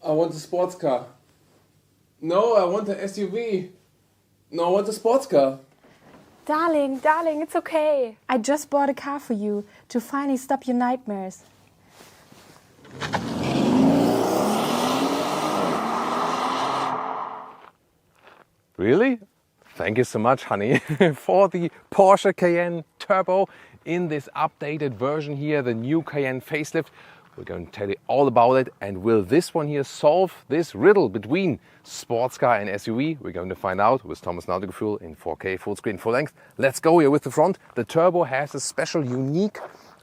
I want a sports car. No, I want an SUV. No, I want a sports car. Darling, it's okay. I just bought a car for you to finally stop your nightmares. Really? Thank you so much, honey, for the Porsche Cayenne Turbo in this updated version here, the new Cayenne facelift. We're going to tell you all about it, and will this one here solve this riddle between sports car and SUV? We're going to find out with Thomas Nautical Fuel in 4K, full screen, full length. Let's go here with the front. The Turbo has a special, unique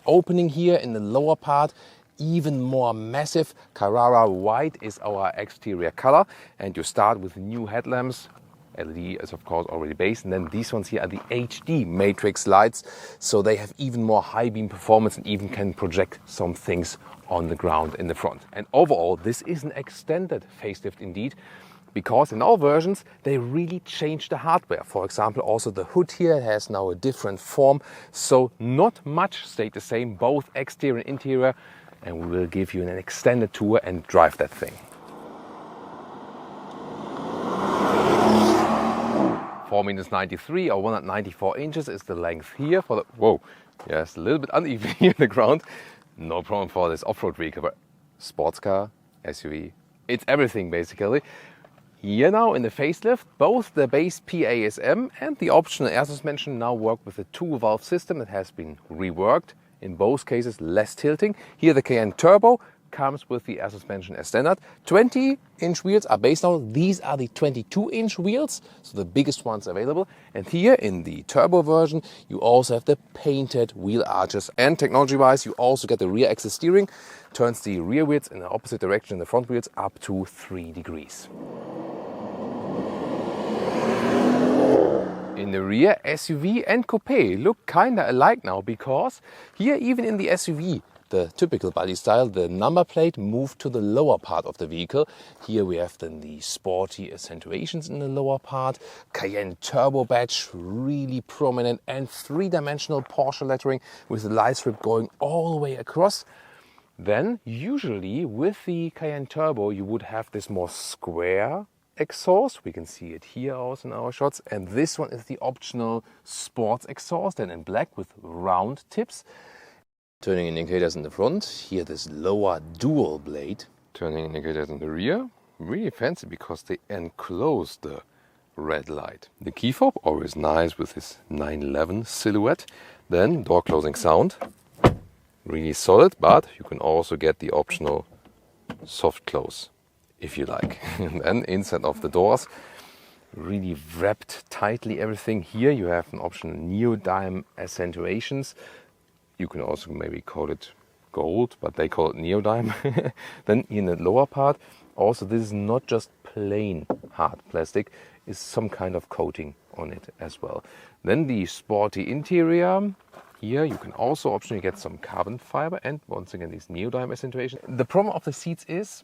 opening here in the lower part, even more massive. Carrara white is our exterior color, and you start with new headlamps. LED is of course already based, and then these ones here are the HD matrix lights, so they have even more high beam performance and even can project some things on the ground in the front. And overall, this is an extended facelift indeed, because in all versions they really changed the hardware. For example, also the hood here has now a different form, so not much stayed the same, both exterior and interior, and we will give you an extended tour and drive that thing. 4 meters 93 or 194 inches is the length here for the, whoa, yes, a little bit uneven here in the ground. No problem for this off-road vehicle, but sports car, SUV, it's everything basically. Here now in the facelift, both the base PASM and the optional air suspension now work with a 2-valve system that has been reworked. In both cases, less tilting. Here the Cayenne Turbo comes with the air suspension as standard. 20-inch wheels are based on, these are the 22-inch wheels, so the biggest ones available. And here in the Turbo version, you also have the painted wheel arches. And technology-wise, you also get the rear axis steering, turns the rear wheels in the opposite direction, the front wheels up to 3 degrees. In the rear, SUV and Coupe look kinda alike now, because here even in the SUV, the typical body style, the number plate moved to the lower part of the vehicle. Here we have then the sporty accentuations in the lower part, Cayenne Turbo badge, really prominent, and 3-dimensional Porsche lettering with the light strip going all the way across. Then, usually with the Cayenne Turbo, you would have this more square exhaust. We can see it here also in our shots. And this one is the optional sports exhaust, then in black with round tips. Turning indicators in the front, here this lower dual blade. Turning indicators in the rear, really fancy because they enclose the red light. The key fob, always nice with this 911 silhouette. Then door closing sound, really solid, but you can also get the optional soft close if you like. And then inside of the doors, really wrapped tightly everything. Here you have an optional neodyme accentuations. You can also maybe call it gold, but they call it neodyme. Then in the lower part, also this is not just plain hard plastic, it's some kind of coating on it as well. Then the sporty interior. Here you can also optionally get some carbon fiber and once again these neodyme accentuation. The problem of the seats is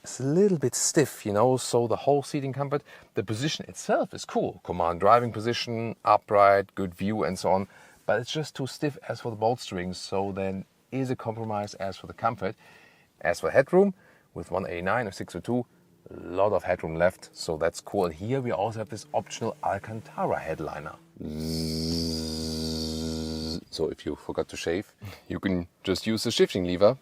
it's a little bit stiff, you know, so the whole seating comfort, the position itself is cool. Command driving position, upright, good view and so on. But it's just too stiff as for the bolsterings, so then is a compromise as for the comfort. As for headroom, with 189 or 602, a lot of headroom left, so that's cool. And here we also have this optional Alcantara headliner. So if you forgot to shave, you can just use the shifting lever,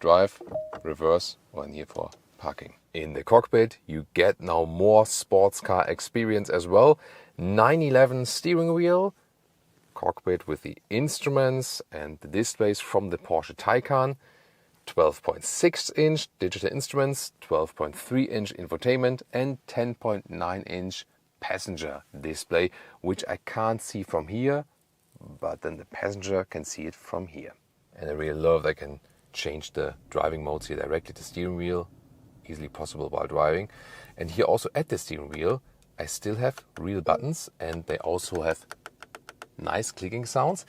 drive, reverse, or in here for parking. In the cockpit, you get now more sports car experience as well. 911 steering wheel, cockpit with the instruments and the displays from the Porsche Taycan, 12.6-inch digital instruments, 12.3-inch infotainment and 10.9-inch passenger display, which I can't see from here, but then the passenger can see it from here. And I really love that I can change the driving modes here directly to steering wheel, easily possible while driving. And here also at the steering wheel, I still have real buttons and they also have nice clicking sounds.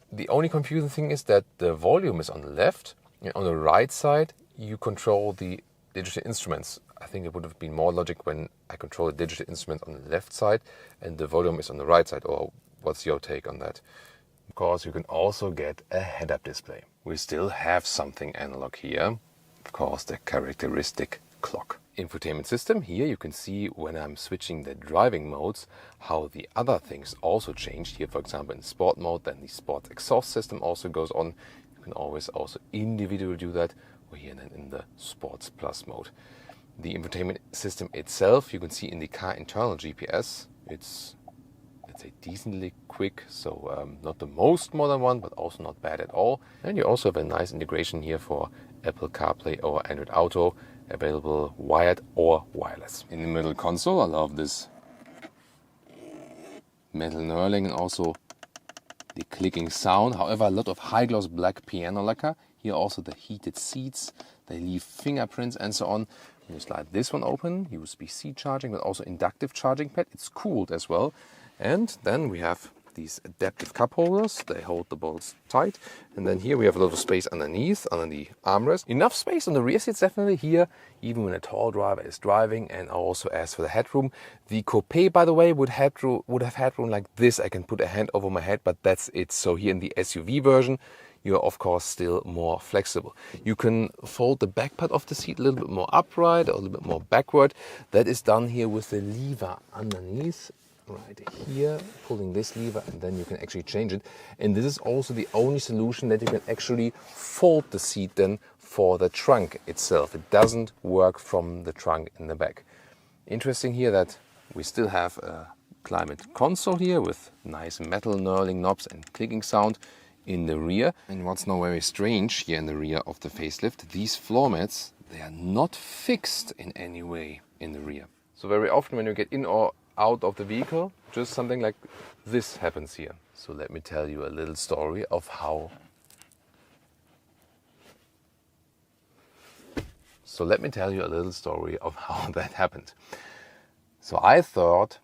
The only confusing thing is that the volume is on the left, and on the right side you control the digital instruments. I think it would have been more logic when I control the digital instrument on the left side and the volume is on the right side. Or what's your take on that? Of course, you can also get a head-up display. We still have something analog here. Of course, the characteristic clock. Infotainment system. Here you can see when I'm switching the driving modes how the other things also changed. Here, for example, in sport mode, then the sport exhaust system also goes on. You can always also individually do that. Or here then in the sports plus mode. The infotainment system itself, you can see in the car internal GPS. It's, let's say, decently quick, so not the most modern one, but also not bad at all. And you also have a nice integration here for Apple CarPlay or Android Auto, available wired or wireless. In the middle console, I love this metal knurling and also the clicking sound. However, a lot of high gloss black piano lacquer. Here also the heated seats, they leave fingerprints and so on. When you slide this one open, USB-C charging, but also inductive charging pad. It's cooled as well. And then we have these adaptive cup holders. They hold the balls tight. And then here we have a lot of space underneath, under the armrest. Enough space on the rear seats definitely here, even when a tall driver is driving. And also as for the headroom, the Coupe, by the way, would have headroom like this. I can put a hand over my head, but that's it. So here in the SUV version, you're of course still more flexible. You can fold the back part of the seat a little bit more upright or a little bit more backward. That is done here with the lever underneath. Right here, pulling this lever, and then you can actually change it. And this is also the only solution that you can actually fold the seat then for the trunk itself. It doesn't work from the trunk in the back. Interesting here that we still have a climate console here with nice metal knurling knobs and clicking sound in the rear. And what's now very strange here in the rear of the facelift, these floor mats, they are not fixed in any way in the rear. So very often when you get in or out of the vehicle, just something like this happens here. So let me tell you a little story of how that happened. So I thought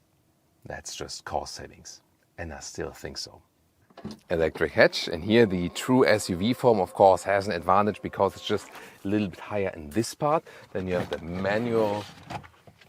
that's just cost savings, and I still think so. Electric hatch, and here the true SUV form of course has an advantage because it's just a little bit higher in this part. Then you have the manual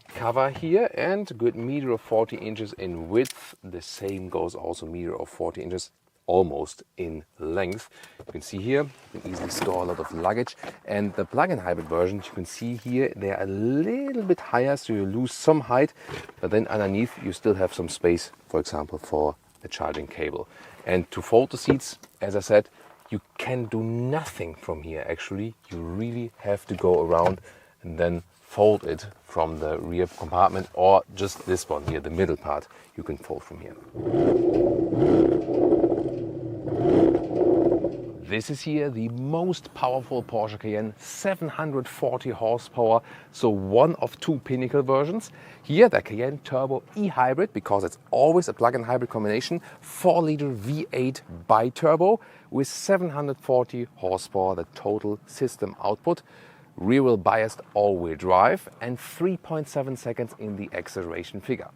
cover here and a good meter of 40 inches in width. The same goes also meter of 40 inches almost in length. You can see here you can easily store a lot of luggage, and the plug-in hybrid versions you can see here they're a little bit higher, so you lose some height, but then underneath you still have some space, for example for a charging cable. And to fold the seats, as I said, you can do nothing from here actually. You really have to go around and then fold it from the rear compartment, or just this one here, the middle part, you can fold from here. This is here the most powerful Porsche Cayenne, 740 horsepower, so one of two pinnacle versions. Here the Cayenne Turbo e-hybrid, because it's always a plug-in hybrid combination, 4-liter V8 bi-turbo with 740 horsepower, the total system output. Rear-wheel biased all-wheel drive and 3.7 seconds in the acceleration figure.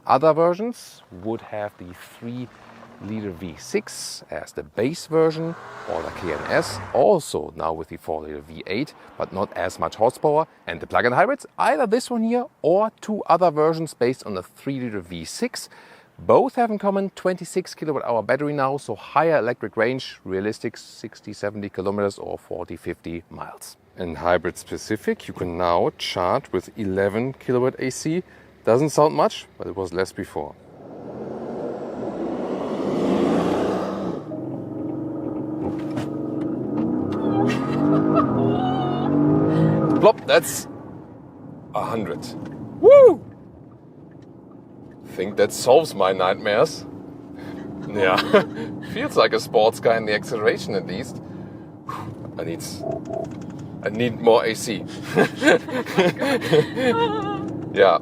Other versions would have the 3-liter V6 as the base version, or the Cayenne S, also now with the 4-liter V8, but not as much horsepower. And the plug-in hybrids, either this one here or two other versions based on the 3-liter V6. Both have in common 26 kWh battery now, so higher electric range, realistic 60-70 kilometers or 40-50 miles. And hybrid specific, you can now charge with 11 kilowatt AC. Doesn't sound much, but it was less before. Plop, that's 100. Woo! Think that solves my nightmares. Yeah, feels like a sports car in the acceleration at least. I need more AC. Yeah,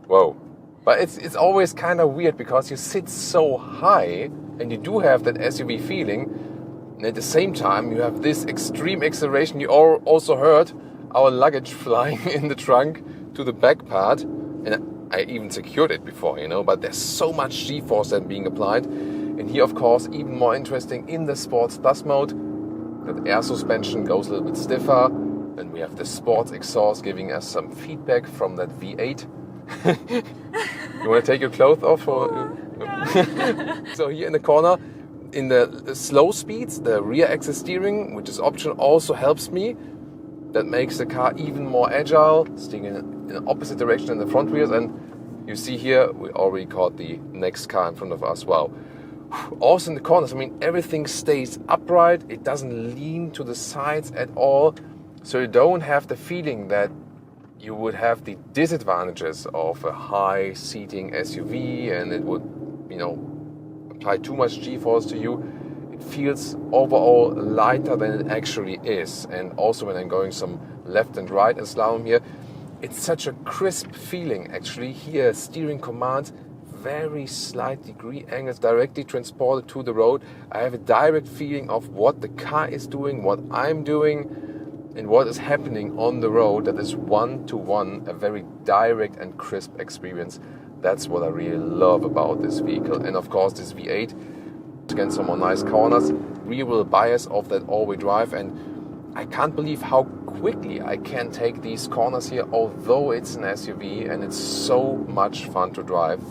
whoa. But it's always kind of weird because you sit so high and you do have that SUV feeling, and at the same time you have this extreme acceleration. You also heard our luggage flying in the trunk to the back part, and I even secured it before, but there's so much G-force then being applied. And here, of course, even more interesting in the Sports Plus mode, that air suspension goes a little bit stiffer. And we have the sports exhaust giving us some feedback from that V8. You want to take your clothes off? So here in the corner, in the slow speeds, the rear axis steering, which is optional, also helps me. that makes the car even more agile, steering in the opposite direction in the front wheels, and you see here we already caught the next car in front of us. Wow. Also in the corners, I mean, everything stays upright, it doesn't lean to the sides at all, so you don't have the feeling that you would have the disadvantages of a high seating SUV and it would, apply too much G-force to you. It feels overall lighter than it actually is. And also when I'm going some left and right in slalom here, it's such a crisp feeling actually. Here steering commands very slight degree angles directly transported to the road. I have a direct feeling of what the car is doing, what I'm doing, and what is happening on the road. That is one-to-one, a very direct and crisp experience. That's what I really love about this vehicle. And of course this V8, again some more nice corners, rear-wheel bias of that all-wheel drive, and I can't believe how quickly I can take these corners here, although it's an SUV and it's so much fun to drive.